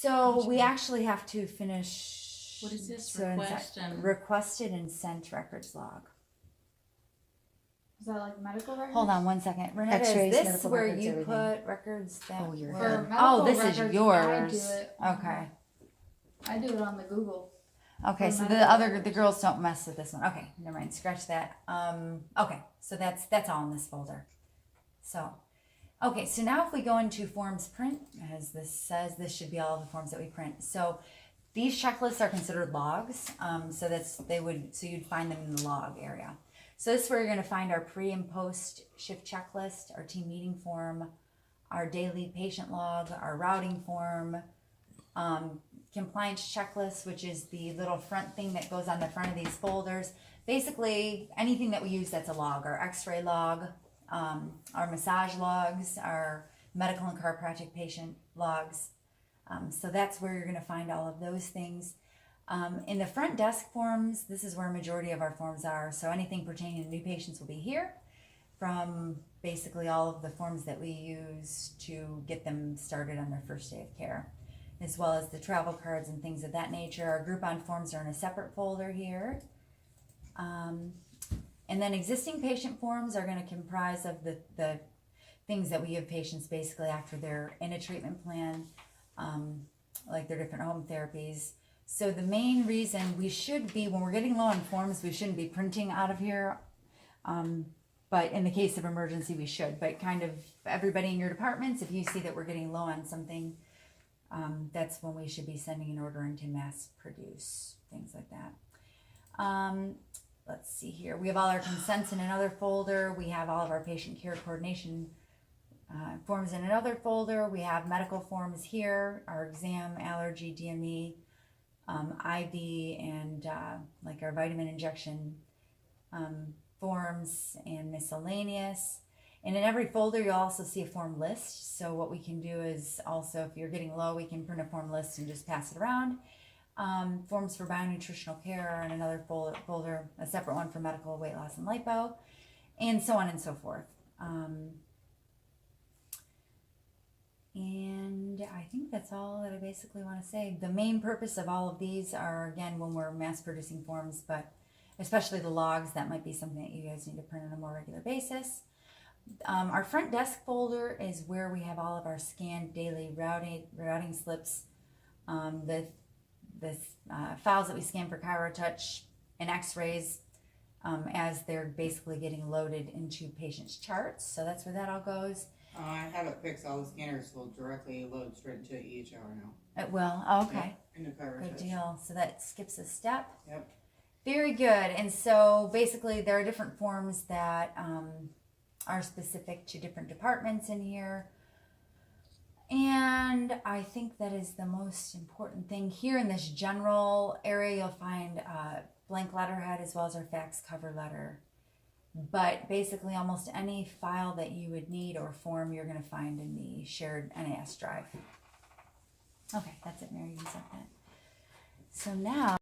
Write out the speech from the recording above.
So we actually have to finish. What is this? So requested and sent records log. Is that like medical records? Hold on 1 second. Renetta, X-rays, is this medical where records, you everything. put records that Oh, you're were- good. For medical Oh, this is records, yours. I do it. Okay. I do it on the Google. Okay, For so medical the girls don't mess with this one. Okay, never mind. Scratch that. Okay, so that's all in this folder. So, okay, so now if we go into forms print, as this says, this should be all the forms that we print. So these checklists are considered logs. So you'd find them in the log area. So this is where you're going to find our pre and post shift checklist, our team meeting form, our daily patient log, our routing form, compliance checklist, which is the little front thing that goes on the front of these folders. Basically, anything that we use that's a log, our x-ray log, our massage logs, our medical and chiropractic patient logs. So that's where you're going to find all of those things. In the front desk forms, this is where a majority of our forms are. So anything pertaining to new patients will be here, from basically all of the forms that we use to get them started on their first day of care, as well as the travel cards and things of that nature. Our Groupon forms are in a separate folder here. And then existing patient forms are going to comprise of the things that we give patients basically after they're in a treatment plan, like their different home therapies. So the main reason we should be, when we're getting low on forms, we shouldn't be printing out of here. But in the case of emergency, we should. But kind of everybody in your departments, if you see that we're getting low on something, that's when we should be sending an order in to mass produce, things like that. Let's see here. We have all our consents in another folder. We have all of our patient care coordination forms in another folder. We have medical forms here, our exam, allergy, DME, IV, and like our vitamin injection forms and miscellaneous. And in every folder, you'll also see a form list. So what we can do is also, if you're getting low, we can print a form list and just pass it around. Forms for bionutritional care are in another folder, a separate one for medical, weight loss, and lipo, and so on and so forth. And I think that's all that I basically want to say. The main purpose of all of these are, again, when we're mass producing forms, but especially the logs, that might be something that you guys need to print on a more regular basis. Our front desk folder is where we have all of our scanned daily routing slips, the files that we scan for ChiroTouch and x-rays, as they're basically getting loaded into patients' charts. So that's where that all goes. I have it fixed. All the scanners will directly load straight into EHR now. It will. Okay. Yep, into ChiroTouch. Good deal. So that skips a step. Yep. Very good. And so basically there are different forms that are specific to different departments in here. And I think that is the most important thing. Here in this general area, you'll find blank letterhead as well as our fax cover letter. But basically almost any file that you would need or form, you're going to find in the shared NAS drive. Okay, that's it, Mary. You said that. So now